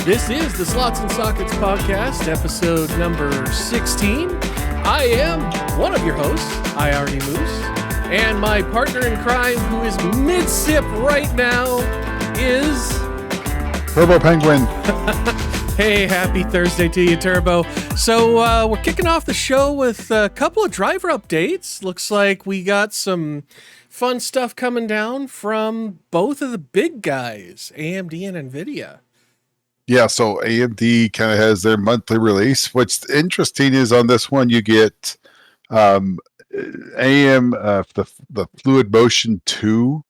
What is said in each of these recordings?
This is the Slots and Sockets podcast, episode number 16. I am one of your hosts, IRD Moose, and my partner in crime, who is mid-sip right now, is... Turbo Penguin. Hey, happy Thursday to you, Turbo. So we're kicking off the show with a couple of driver updates. Looks like we got some fun stuff coming down from both of the big guys, AMD and NVIDIA. Yeah, so AMD kind of has their monthly release. What's interesting is on this one you get the Fluid Motion 2,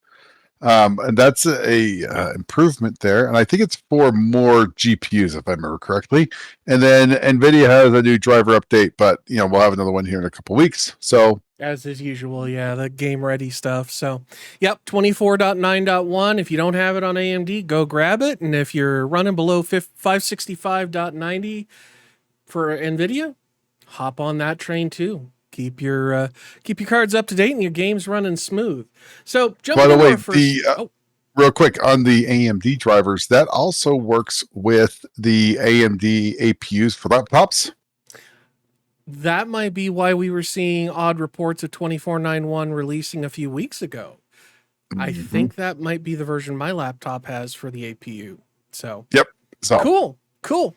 and that's a improvement there. And I think it's for more GPUs, if I remember correctly. And then NVIDIA has a new driver update, but we'll have another one here in a couple weeks. So as is usual, yeah, the game ready stuff. So, yep, 24.9.1. If you don't have it on AMD, go grab it. And if you're running below 565.90 for NVIDIA, hop on that train too. Keep your cards up to date and your game's running smooth. So, jumping by the way, first, real quick on the AMD drivers, that also works with the AMD APUs for laptops. That might be why we were seeing odd reports of 24.9.1 releasing a few weeks ago. Mm-hmm. I think that might be the version my laptop has for the APU. So, yep. So cool.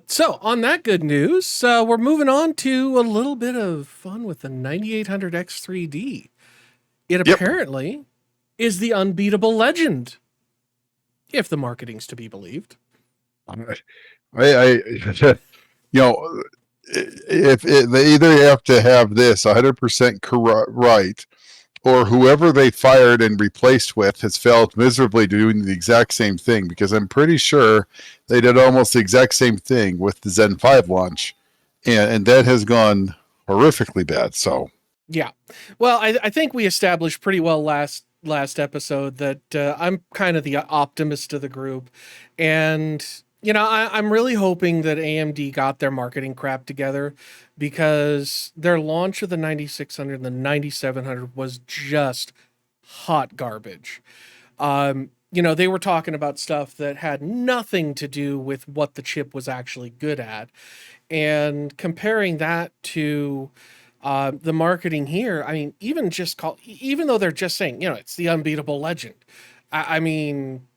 So on that good news, we're moving on to a little bit of fun with the 9800x3D. It apparently is the unbeatable legend, if the marketing's to be believed. If they either have to have this 100% right, or whoever they fired and replaced with has failed miserably doing the exact same thing, because I'm pretty sure they did almost the exact same thing with the Zen 5 launch, and that has gone horrifically bad. So yeah, well, I think we established pretty well last episode that I'm kind of the optimist of the group, and I'm really hoping that AMD got their marketing crap together, because their launch of the 9600 and the 9700 was just hot garbage. They were talking about stuff that had nothing to do with what the chip was actually good at. And comparing that to the marketing here, I mean, even though they're just saying, it's the unbeatable legend, I mean,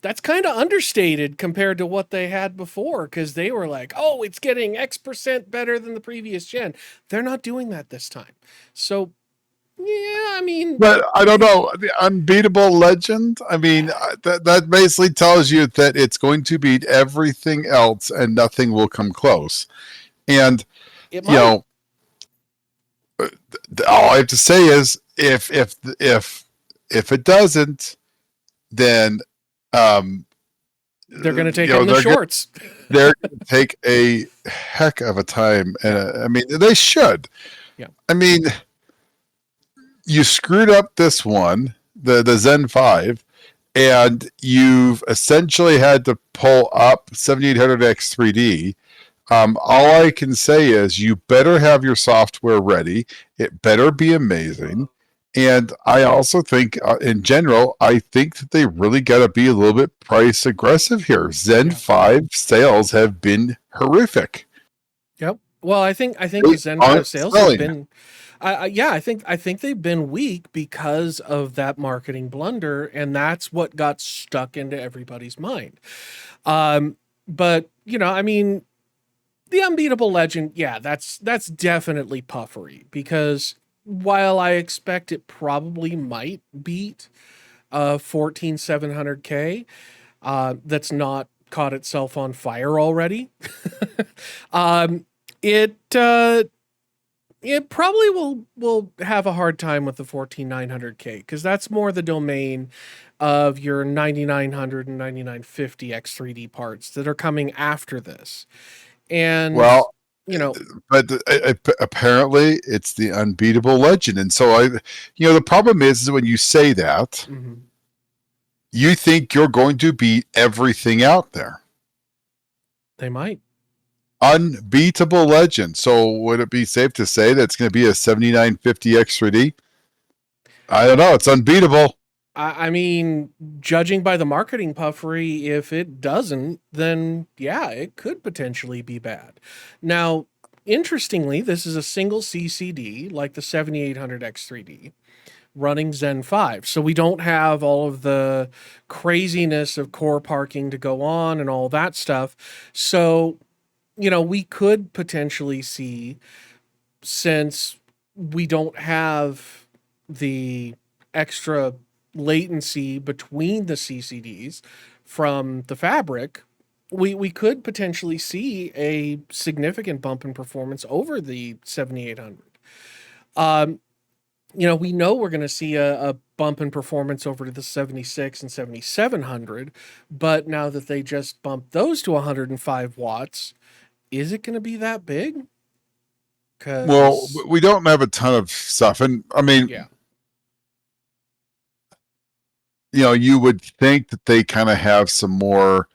that's kind of understated compared to what they had before, because they were like, oh, it's getting X% better than the previous gen. They're not doing that this time. So, yeah, I mean... But I don't know. The unbeatable legend, I mean, that basically tells you that it's going to beat everything else and nothing will come close. And, all I have to say is, if it doesn't, then... they're going to take in the shorts. They're going to take a heck of a time, and I mean, they should. Yeah. I mean, you screwed up this one, the Zen 5, and you've essentially had to pull up 7800X3D. All I can say is you better have your software ready. It better be amazing. And I also think, in general, I think that they really got to be a little bit price aggressive here. Zen 5 sales have been horrific. Yep. Well, I think the Zen 5 sales have been, I think they've been weak because of that marketing blunder, and that's what got stuck into everybody's mind. But I mean, the unbeatable legend, yeah, that's definitely puffery, because while I expect it probably might beat 14700K, that's not caught itself on fire already, it probably will have a hard time with the 14900K, because that's more the domain of your 9900 and 9950 X3D parts that are coming after this. And but apparently it's the unbeatable legend. And so the problem is when you say that, you think you're going to beat everything out there. They might. Unbeatable legend. So would it be safe to say that it's going to be a 7950 X3D? I don't know. It's unbeatable. I mean, judging by the marketing puffery, if it doesn't, then yeah, it could potentially be bad. Now, interestingly, this is a single CCD like the 7800X3D running Zen 5. So we don't have all of the craziness of core parking to go on and all that stuff. So, we could potentially see, since we don't have the extra latency between the CCDs from the fabric, we could potentially see a significant bump in performance over the 7800. Um, we know we're going to see a bump in performance over to the 76 and 7700, but now that they just bumped those to 105 watts, is it going to be that big? Well, Because, we don't have a ton of stuff, and I mean, yeah. you would think that they kind of have some more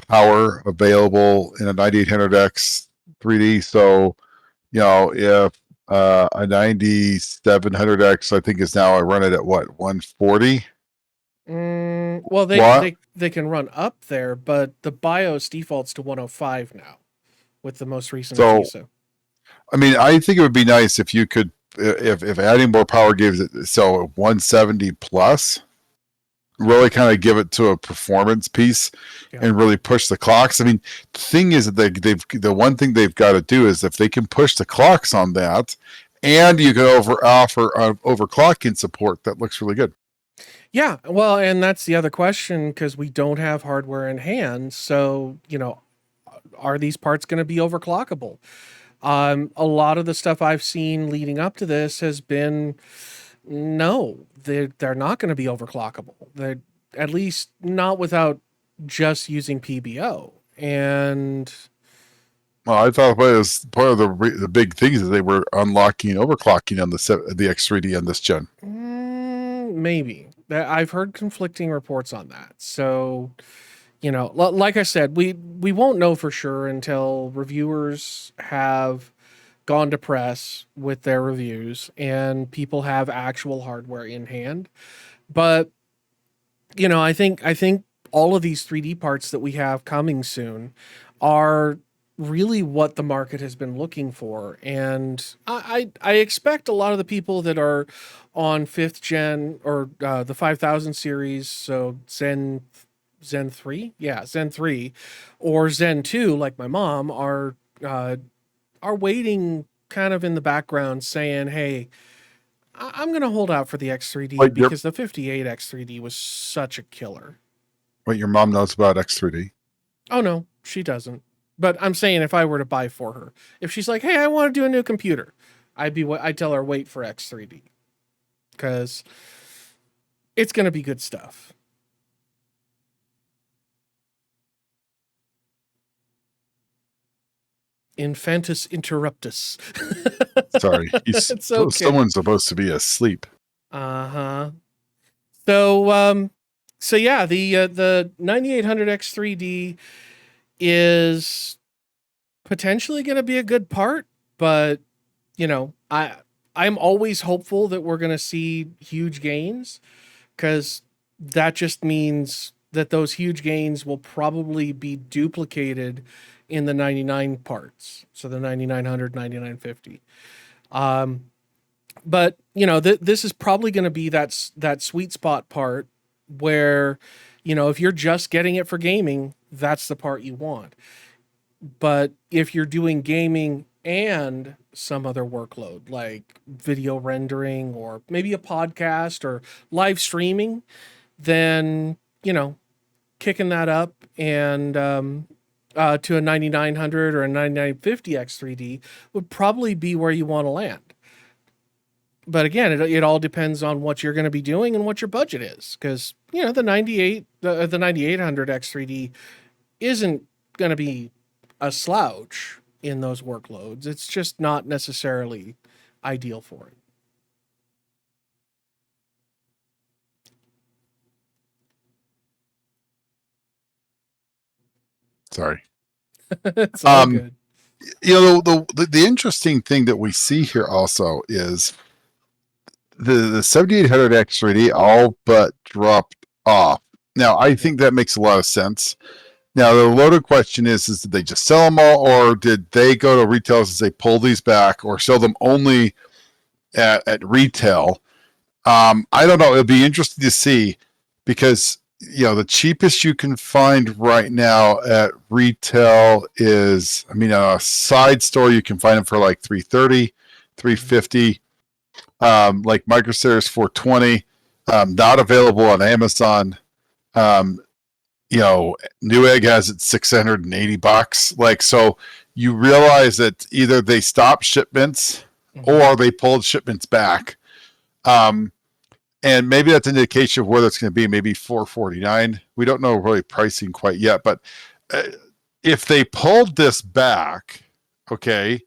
power available in a 9800X 3D. So, if a 9700X, I think, is now I run it at what, 140 Well, they, watt. they they can run up there, but the BIOS defaults to 105 now with the most recent So, ATISA. I mean, I think it would be nice if you could, if adding more power gives it, so 170 plus, really kind of give it to a performance piece Yeah. and really push the clocks. I mean, the thing is that the one thing they've got to do is if they can push the clocks on that, and you can offer overclocking support, that looks really good. Yeah, well, and that's the other question because we don't have hardware in hand. So, are these parts going to be overclockable? A lot of the stuff I've seen leading up to this has been no, they're not going to be overclockable. They're at least not without just using PBO. And Well, I thought part of the big things is they were unlocking overclocking on the X3D on this gen. maybe I've heard conflicting reports on that. So, like I said, we won't know for sure until reviewers have gone to press with their reviews and people have actual hardware in hand. But I think all of these 3D parts that we have coming soon are really what the market has been looking for. And I expect a lot of the people that are on fifth gen or the 5000 series, so Zen 3, yeah, Zen 3, or Zen 2, like my mom, uh, are waiting kind of in the background saying, hey, I'm going to hold out for the X3D Like your because the 58 X3D was such a killer. what your mom knows about X3D. Oh, no, she doesn't. But I'm saying if I were to buy for her, if she's like, hey, I want to do a new computer, I'd tell her wait for X3D because it's going to be good stuff. Infantus interruptus. Sorry, It's okay. someone's supposed to be asleep. Uh-huh. So so yeah, the 9800X3D is potentially going to be a good part, but I'm always hopeful that we're going to see huge gains cuz that just means that those huge gains will probably be duplicated in the 99 parts. So the 9900, 9950. Um but this is probably going to be that sweet spot part where if you're just getting it for gaming, that's the part you want. But if you're doing gaming and some other workload like video rendering or maybe a podcast or live streaming, then kicking that up and to a 9900 or a 9950 X3D would probably be where you want to land. But again, it all depends on what you're going to be doing and what your budget is, because the 9800 X3D isn't going to be a slouch in those workloads. It's just not necessarily ideal for Sorry. it. It's all Um, good. the interesting thing that we see here also is the 7800X3D all but dropped off. Now, I think that makes a lot of sense. Now, the loaded question is did they just sell them all, or did they go to retailers and say, pull these back, or sell them only at retail? I don't know. It'll be interesting to see because, the cheapest you can find right now at retail is, a side store, you can find them for like $330, $350. Like Microseries 420, not available on Amazon. Newegg has it $680. Like, so you realize that either they stopped shipments or they pulled shipments back. And maybe that's an indication of whether it's going to be maybe $449. We don't know really pricing quite yet, but if they pulled this back, okay,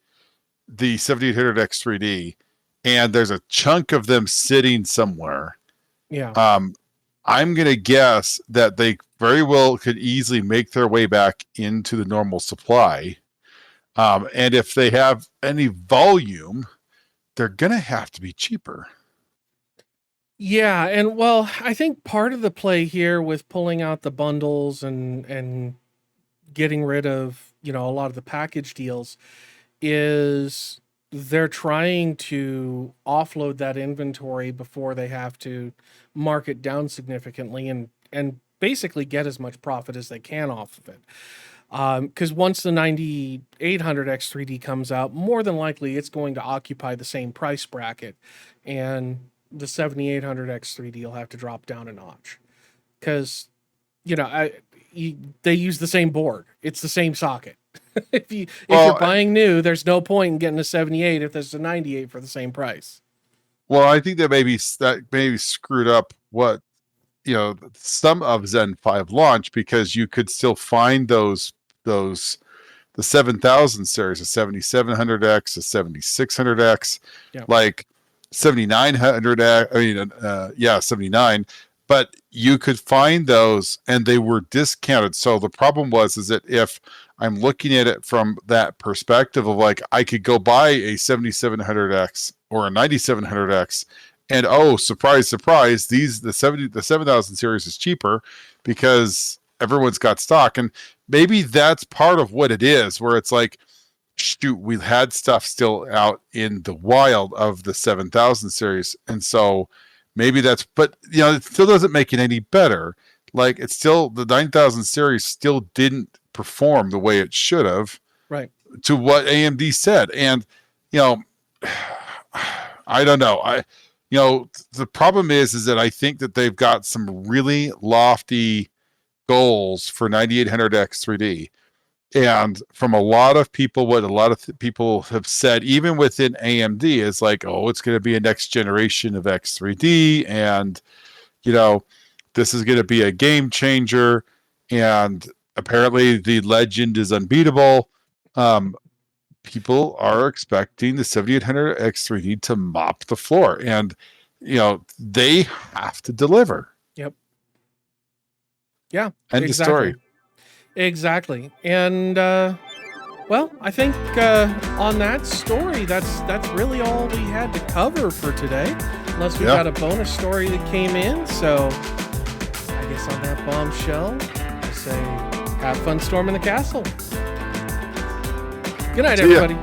the 7800X3D, and there's a chunk of them sitting somewhere. Yeah. I'm going to guess that they very well could easily make their way back into the normal supply. And if they have any volume, they're going to have to be cheaper. Yeah. And well, I think part of the play here with pulling out the bundles and getting rid of, a lot of the package deals is they're trying to offload that inventory before they have to mark it down significantly and basically get as much profit as they can off of it. Because once the 9800X3D comes out, more than likely it's going to occupy the same price bracket, and the 7800X3D will have to drop down a notch because, they use the same board. It's the same socket. If you're buying new, there's no point in getting a 78 if there's a 98 for the same price. Well, I think that maybe screwed up what some of Zen 5 launch, because you could still find the 7000 series, the 7700X, the 7600X, like 7900X. 79. But you could find those, and they were discounted. So the problem is that if I'm looking at it from that perspective of like, I could go buy a 7700X or a 9700X, and surprise, surprise, the 7000 series is cheaper because everyone's got stock. And maybe that's part of what it is, where it's like, shoot, we've had stuff still out in the wild of the 7000 series, and so maybe that's, but it still doesn't make it any better. Like, it's still, the 9000 series still didn't perform the way it should have, right, to what AMD said. And I don't know. The problem is that I think that they've got some really lofty goals for 9800X3D. And from a lot of people, what a lot of people have said, even within AMD, is like, it's going to be a next generation of X3D. And, this is going to be a game changer. And apparently the legend is unbeatable. People are expecting the 7800X3D to mop the floor. And, they have to deliver. Yep. Yeah. End of story. Exactly. And well, I think on that story, that's really all we had to cover for today, unless we got a bonus story that came in. So I guess on that bombshell, I say have fun storming the castle. Good night, everybody.